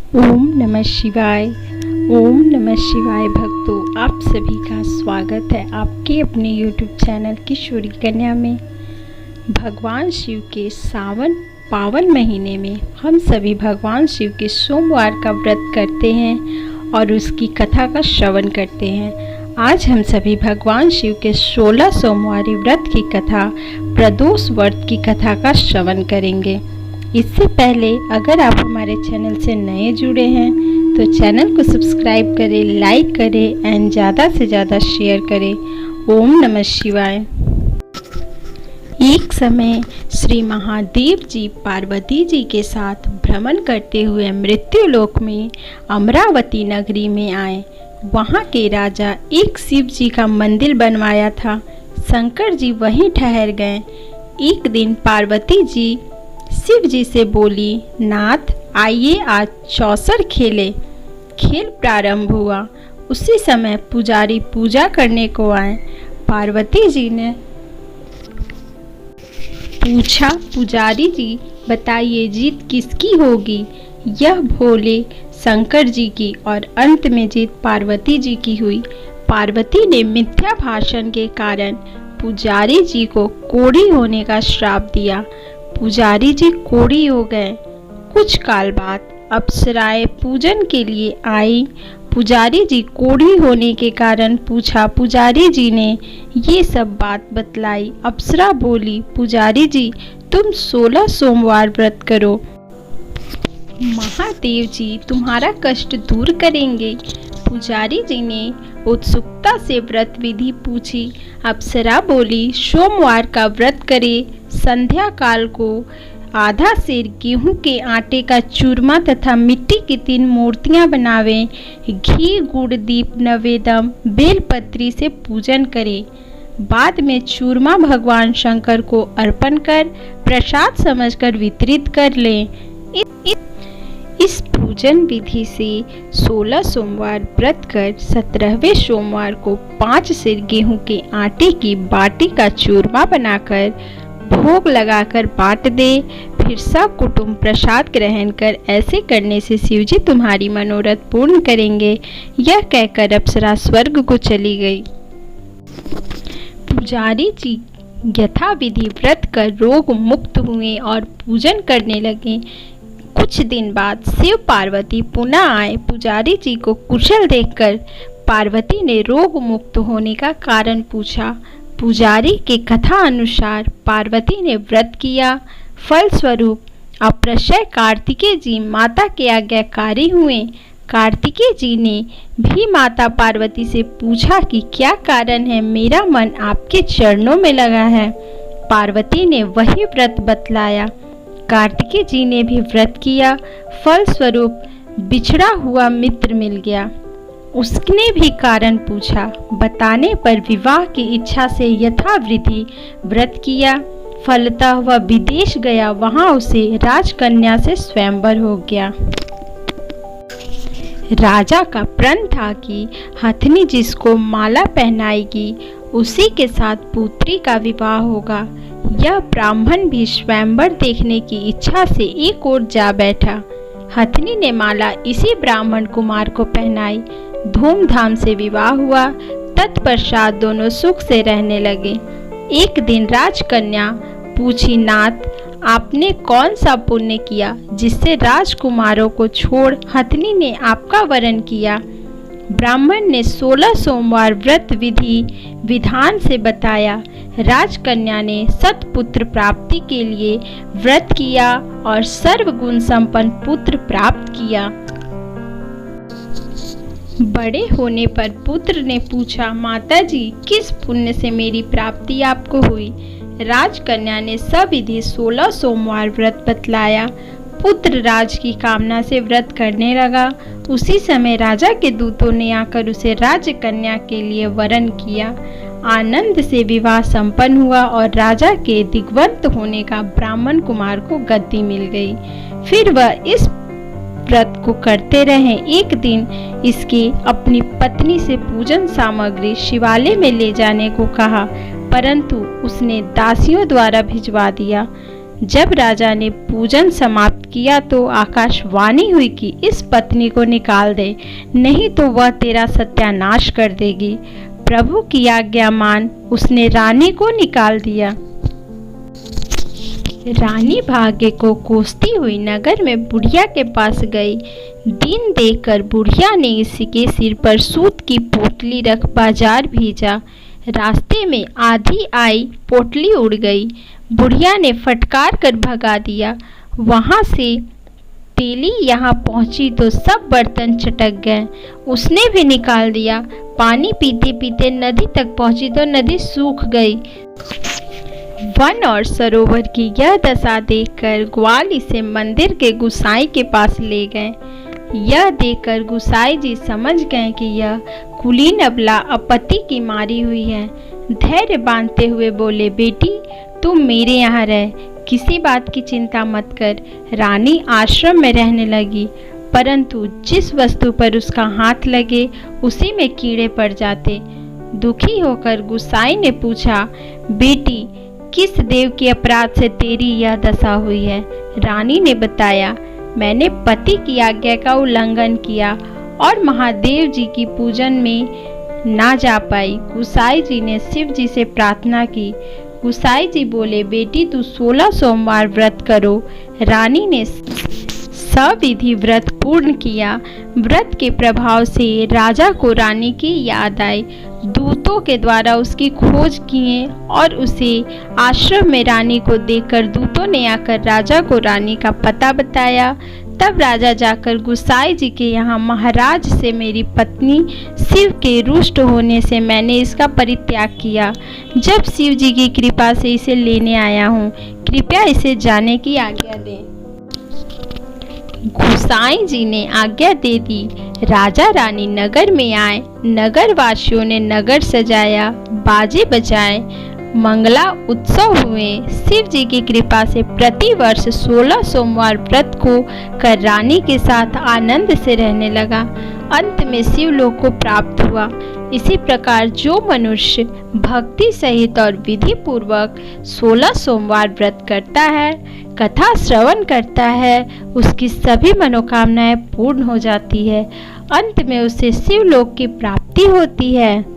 ओम नमः शिवाय। ओम नमः शिवाय भक्तों, आप सभी का स्वागत है आपके अपने YouTube चैनल किशोरी कन्या में। भगवान शिव के सावन पावन महीने में हम सभी भगवान शिव के सोमवार का व्रत करते हैं और उसकी कथा का श्रवण करते हैं। आज हम सभी भगवान शिव के 16 सोमवारी व्रत की कथा, प्रदोष व्रत की कथा का श्रवण करेंगे। इससे पहले अगर आप हमारे चैनल से नए जुड़े हैं तो चैनल को सब्सक्राइब करें, लाइक करें एंड ज़्यादा से ज़्यादा शेयर करें। ओम नमः शिवाय। एक समय श्री महादेव जी पार्वती जी के साथ भ्रमण करते हुए मृत्युलोक में अमरावती नगरी में आए। वहाँ के राजा एक शिव जी का मंदिर बनवाया था। शंकर जी वहीं ठहर गए। एक दिन पार्वती जी शिव जी से बोली, नाथ आइए आज चौसर खेले। खेल प्रारंभ हुआ। उसी समय पुजारी पूजा करने को आए। पार्वती जी ने पूछा, पुजारी जी बताइए जीत किसकी होगी? यह भोले शंकर जी की और अंत में जीत पार्वती जी की हुई। पार्वती ने मिथ्या भाषण के कारण पुजारी जी को कोढ़ी होने का श्राप दिया। पुजारी जी कोढ़ी हो गए। कुछ काल बाद अप्सराएं पूजन के लिए आई। पुजारी जी कोढ़ी होने के कारण पूछा। पुजारी जी ने ये सब बात बतलाई। अप्सरा बोली, पुजारी जी तुम 16 सोमवार व्रत करो, महादेव जी तुम्हारा कष्ट दूर करेंगे। पुजारी जी ने उत्सुकता से व्रत विधि पूछी। अप्सरा बोली, सोमवार का व्रत करे, संध्या काल को आधा सेर गेहूं के आटे का चूरमा तथा मिट्टी की 3 मूर्तियां बनावें, घी गुड़ दीप नवेदम बेलपत्री से पूजन करें। बाद में चूरमा भगवान शंकर को अर्पण कर प्रसाद समझकर वितरित कर लें। इस पूजन विधि से 16 सोमवार व्रत कर 17वें सोमवार को 5 सेर गेहूं के आटे की बाटी का चूरमा बनाकर भोग लगाकर बांट दे। फिर सब कुटुंब प्रसाद ग्रहण कर। ऐसे करने से शिवजी तुम्हारी मनोरथ पूर्ण करेंगे। यह कहकर अप्सरा स्वर्ग को चली गई। पुजारी जी यथाविधि व्रत कर रोग मुक्त हुए और पूजन करने लगे। कुछ दिन बाद शिव पार्वती पुनः आए। पुजारी जी को कुशल देखकर पार्वती ने रोग मुक्त होने का कारण पूछा। पुजारी के कथा अनुसार पार्वती ने व्रत किया। फलस्वरूप अप्रशय कार्तिकेय जी माता के आज्ञाकारी हुए। कार्तिकेय जी ने भी माता पार्वती से पूछा कि क्या कारण है, मेरा मन आपके चरणों में लगा है। पार्वती ने वही व्रत बतलाया। कार्तिकेय जी ने भी व्रत किया। फलस्वरूप बिछड़ा हुआ मित्र मिल गया। उसने भी कारण पूछा। बताने पर विवाह की इच्छा से यथाविधि व्रत किया। फलतः वह विदेश गया। वहां उसे राजकन्या से स्वयंवर हो गया। राजा का प्रण था कि हथनी जिसको माला पहनाएगी उसी के साथ पुत्री का विवाह होगा। यह ब्राह्मण भी स्वयंवर देखने की इच्छा से एक ओर जा बैठा। हथनी ने माला इसी ब्राह्मण कुमार को पहनाई। धूमधाम से विवाह हुआ। तत्पश्चात दोनों सुख से रहने लगे। एक दिन राजकन्या पूछी, नाथ आपने कौन सा पुण्य किया जिससे राजकुमारों को छोड़ हथनी ने आपका वरण किया? ब्राह्मण ने 16 सोमवार व्रत विधि विधान से बताया। राजकन्या ने सत्पुत्र प्राप्ति के लिए व्रत किया और सर्वगुण संपन्न पुत्र प्राप्त किया। बड़े होने पर पुत्र ने पूछा, माताजी किस पुण्य से मेरी प्राप्ति आपको हुई? राजकन्या ने सविधि 16 सोमवार व्रत बतलाया। पुत्र राज की कामना से व्रत करने लगा। उसी समय राजा के दूतों ने आकर उसे राजकन्या के लिए वरण किया। आनंद से विवाह संपन्न हुआ और राजा के दिग्वंत होने का ब्राह्मण कुमार को गद्दी मिल गई। फिर वह इस व्रत को करते रहे। एक दिन इसके अपनी पत्नी से पूजन सामग्री शिवालय में ले जाने को कहा, परंतु उसने दासियों द्वारा भिजवा दिया। जब राजा ने पूजन समाप्त किया तो आकाशवाणी हुई कि इस पत्नी को निकाल दे, नहीं तो वह तेरा सत्यानाश कर देगी। प्रभु की आज्ञा मान उसने रानी को निकाल दिया। रानी भाग्य को कोसती हुई नगर में बुढ़िया के पास गई। दिन देखकर बुढ़िया ने इसके सिर पर सूत की पोटली रख बाजार भेजा। रास्ते में आधी आई पोटली उड़ गई। बुढ़िया ने फटकार कर भगा दिया। वहाँ से तेली यहाँ पहुँची तो सब बर्तन चटक गए। उसने भी निकाल दिया। पानी पीते पीते नदी तक पहुँची तो नदी सूख गई। वन और सरोवर की यह दशा देखकर ग्वाल इसे मंदिर के गुसाई के पास ले गए। यह देखकर गुसाई जी समझ गए कि यह कुलीन अबला अपत्ति की मारी हुई है। धैर्य बांधते हुए बोले, बेटी तुम मेरे यहाँ रह, किसी बात की चिंता मत कर। रानी आश्रम में रहने लगी, परंतु जिस वस्तु पर उसका हाथ लगे उसी में कीड़े पड़ जाते। दुखी होकर गुसाई ने पूछा, बेटी किस देव के अपराध से तेरी यह दशा हुई है? रानी ने बताया, मैंने पति की आज्ञा का उल्लंघन किया और महादेव जी की पूजन में ना जा पाई। गुसाई जी ने शिव जी से प्रार्थना की। गुसाई जी बोले, बेटी तू 16 सोमवार व्रत करो। रानी ने सविधि व्रत पूर्ण किया। व्रत के प्रभाव से राजा को रानी की याद आई। दूतों के द्वारा उसकी खोज किए और उसे आश्रम में रानी को देखकर दूतों ने आकर राजा को रानी का पता बताया। तब राजा जाकर गुसाई जी के यहाँ, महाराज से मेरी पत्नी शिव के रुष्ट होने से मैंने इसका परित्याग किया। जब शिव जी की कृपा से इसे लेने आया हूँ, कृपया इसे जाने की आज्ञा दें। गुसाई जी ने आज्ञा दे दी। राजा रानी नगर में आए। नगर वासियों ने नगर सजाया, बाजे बजाए, मंगला उत्सव हुए। शिव जी की कृपा से प्रतिवर्ष 16 सोमवार व्रत को कर रानी के साथ आनंद से रहने लगा। अंत में शिवलोक को प्राप्त हुआ। इसी प्रकार जो मनुष्य भक्ति सहित और विधि पूर्वक 16 सोमवार व्रत करता है, कथा श्रवण करता है, उसकी सभी मनोकामनाएं पूर्ण हो जाती है। अंत में उसे शिवलोक की प्राप्ति होती है।